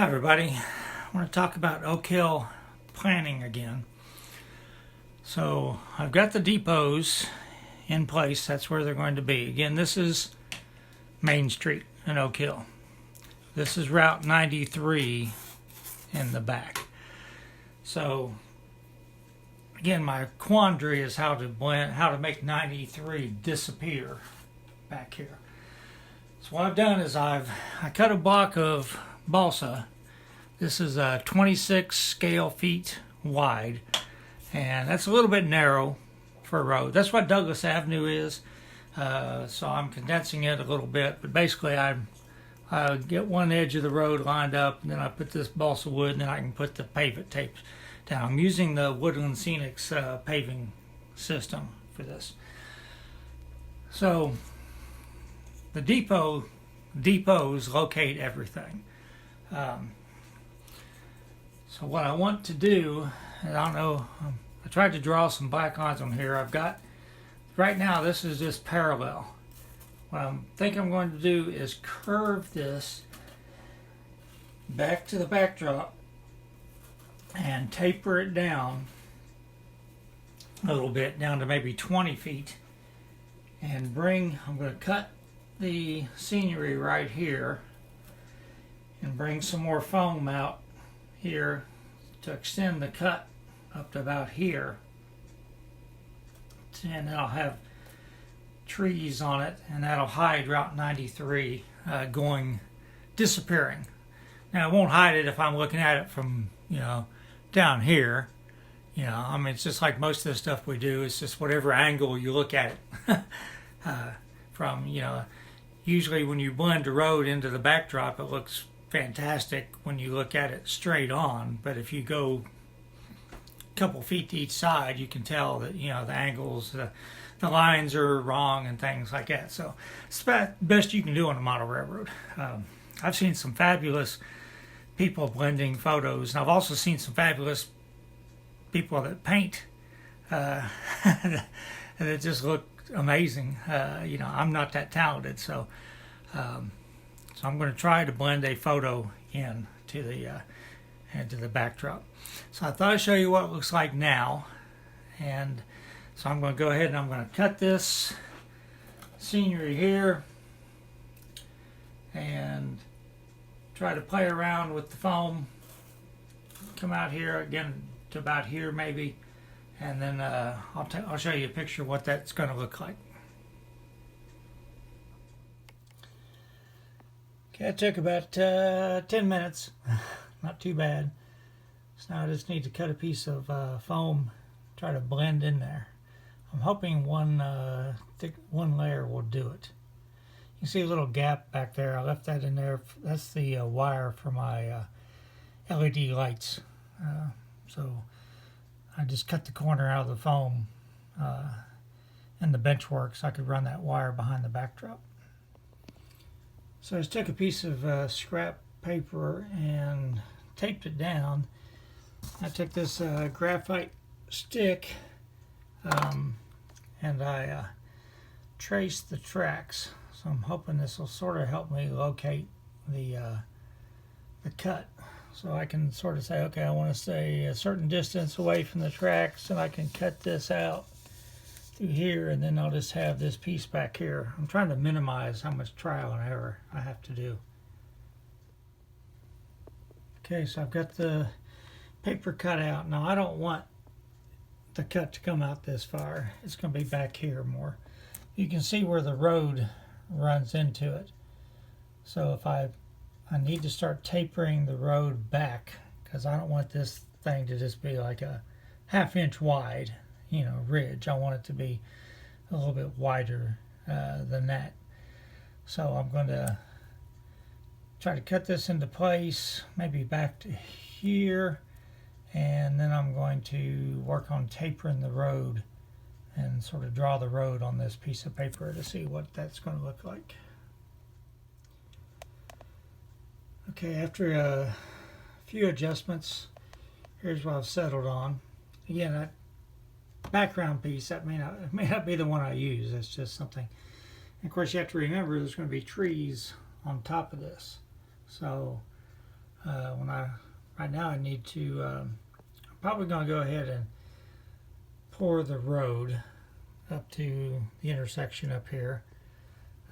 Hi everybody, I want to talk about Oak Hill planning again. So I've got the depots in place, that's where they're going to be. Again, this is Main Street in Oak Hill. This is Route 93 in the back. So again, my quandary is how to make 93 disappear back here. So what I've done is I cut a block of balsa. This is 26 scale feet wide, and that's a little bit narrow for a road. That's what Douglas Avenue is, so I'm condensing it a little bit, but basically I get one edge of the road lined up, and then I put this balsa wood, and then I can put the pavement tape down. I'm using the Woodland Scenics paving system for this. So the depots locate everything. So what I want to do, and I don't know, I tried to draw some black lines on here. I've got, right now this is just parallel. What I think I'm going to do is curve this back to the backdrop and taper it down a little bit, down to maybe 20 feet. And I'm going to cut the scenery right here and bring some more foam out here to extend the cut up to about here, and then I'll have trees on it, and that'll hide Route 93 disappearing. Now it won't hide it if I'm looking at it from down here. I mean, it's just like most of the stuff we do. It's just whatever angle you look at it from. Usually when you blend the road into the backdrop, it looks fantastic when you look at it straight on, but if you go a couple feet to each side, you can tell that the angles, the lines are wrong and things like that. So it's the best you can do on a model railroad. I've seen some fabulous people blending photos, and I've also seen some fabulous people that paint that just look amazing. I'm not that talented, so I'm going to try to blend a photo into the backdrop. So I thought I'd show you what it looks like now. And so I'm going to go ahead and I'm going to cut this scenery here and try to play around with the foam. Come out here again to about here maybe, and then I'll show you a picture of what that's going to look like. It took about 10 minutes, not too bad. So now I just need to cut a piece of foam, try to blend in there. I'm hoping one layer will do it. You can see a little gap back there. I left that in there. That's the wire for my LED lights. So I just cut the corner out of the foam and the bench work so I could run that wire behind the backdrop. So I just took a piece of scrap paper and taped it down. I took this graphite stick and I traced the tracks. So I'm hoping this will sort of help me locate the cut. So I can sort of say, okay, I want to stay a certain distance away from the tracks, and I can cut this out through here, and then I'll just have this piece back here. I'm trying to minimize how much trial and error I have to do. Okay, so I've got the paper cut out. Now I don't want the cut to come out this far. It's going to be back here more. You can see where the road runs into it. So if I need to start tapering the road back, because I don't want this thing to just be like a ½ inch wide ridge. I want it to be a little bit wider than that. So I'm going to try to cut this into place, maybe back to here, and then I'm going to work on tapering the road and sort of draw the road on this piece of paper to see what that's going to look like. Okay, after a few adjustments, here's what I've settled on. Again, that background piece, that may not be the one I use. That's just something. And of course, you have to remember there's going to be trees on top of this. So Right now I need to, I'm probably going to go ahead and pour the road up to the intersection up here.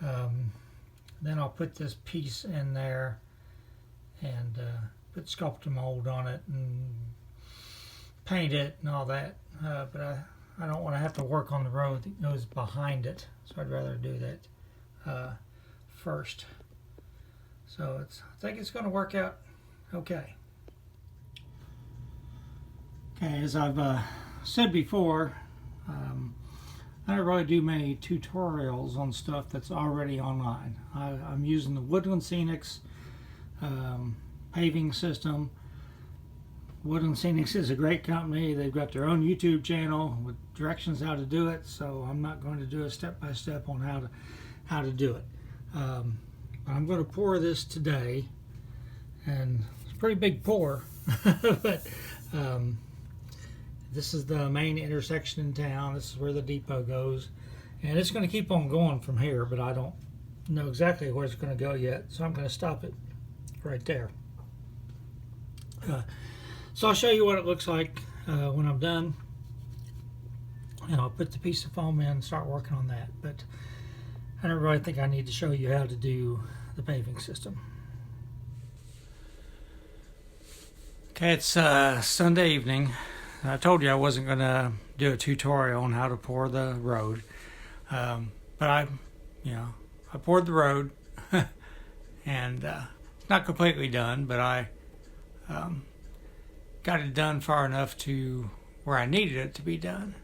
Then I'll put this piece in there and put Sculptra mold on it and paint it and all that. But I don't want to have to work on the road that goes behind it, so I'd rather do that first. So I think it's going to work out okay. Okay, as I've said before, I don't really do many tutorials on stuff that's already online. I'm using the Woodland Scenics paving system. Woodland Scenics is a great company. They've got their own YouTube channel with directions how to do it, so I'm not going to do a step-by-step on how to do it. I'm going to pour this today, and it's a pretty big pour, but this is the main intersection in town. This is where the depot goes, and it's going to keep on going from here, but I don't know exactly where it's going to go yet, so I'm going to stop it right there. So I'll show you what it looks like when I'm done, and I'll put the piece of foam in and start working on that. But I don't really think I need to show you how to do the paving system. Okay, it's Sunday evening. I told you I wasn't going to do a tutorial on how to pour the road, but I poured the road, and it's not completely done, but I got it done far enough to where I needed it to be done.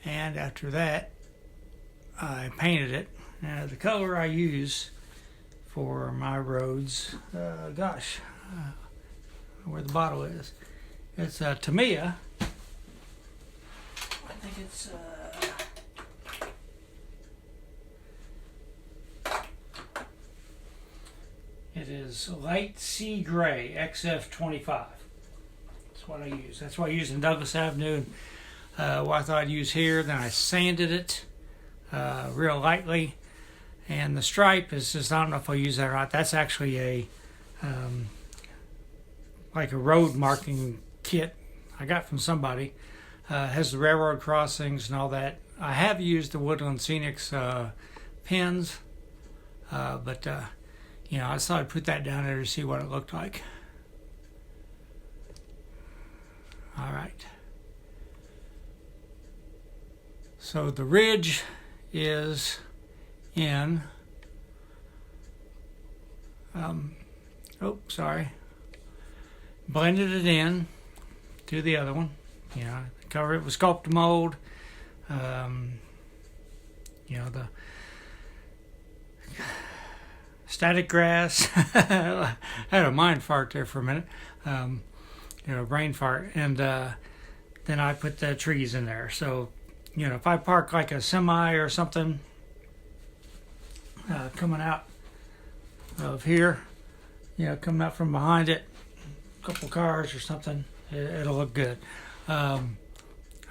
And after that, I painted it. The color I use for my roads, where the bottle is, it's Tamiya. I think it's it is light sea gray XF25. That's what I use. That's what I use in Douglas Avenue. What I thought I'd use here. Then I sanded it real lightly, and the stripe is just, I don't know if I'll use that right. That's actually a like a road marking kit I got from somebody. Has the railroad crossings and all that. I have used the Woodland Scenics pins, but I just thought I'd put that down there to see what it looked like. All right. So the ridge is in, blended it in to the other one. Cover it with Sculptra mold. The static grass. I had a mind fart there for a minute. Brain fart. And then I put the trees in there. So, if I park like a semi or something coming out of here, coming out from behind it, a couple cars or something, it'll look good. I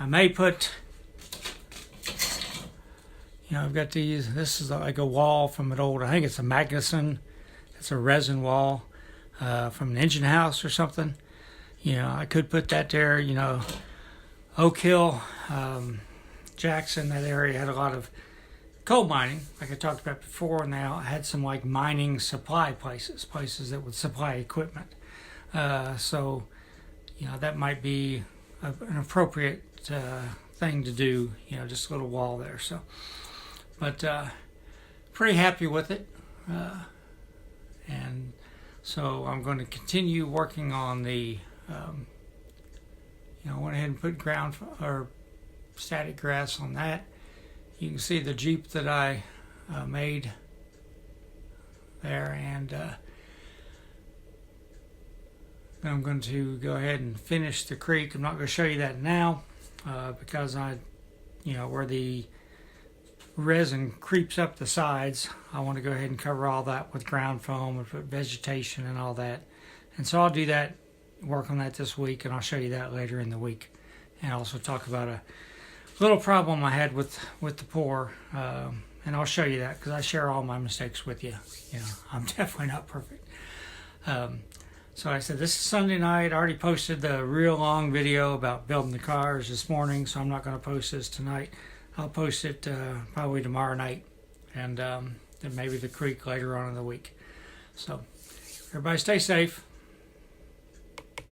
may put, I've got these. This is like a wall from an old, I think it's a Magnuson. It's a resin wall from an engine house or something. I could put that there. Oak Hill, Jackson, that area had a lot of coal mining, like I talked about before, and they had some like mining supply places that would supply equipment. So that might be an appropriate thing to do, just a little wall there. So, but pretty happy with it. And so I'm going to continue working on the, I went ahead and put ground or static grass on that. You can see the Jeep that I made there, and then I'm going to go ahead and finish the creek. I'm not going to show you that now because where the resin creeps up the sides, I want to go ahead and cover all that with ground foam and put vegetation and all that. And so I'll do that, work on that this week, and I'll show you that later in the week. And also talk about a little problem I had with the pour, and I'll show you that because I share all my mistakes with you. I'm definitely not perfect. So I said, this is Sunday night. I already posted the real long video about building the cars this morning, so I'm not going to post this tonight. I'll post it probably tomorrow night, and then maybe the creek later on in the week. So everybody stay safe.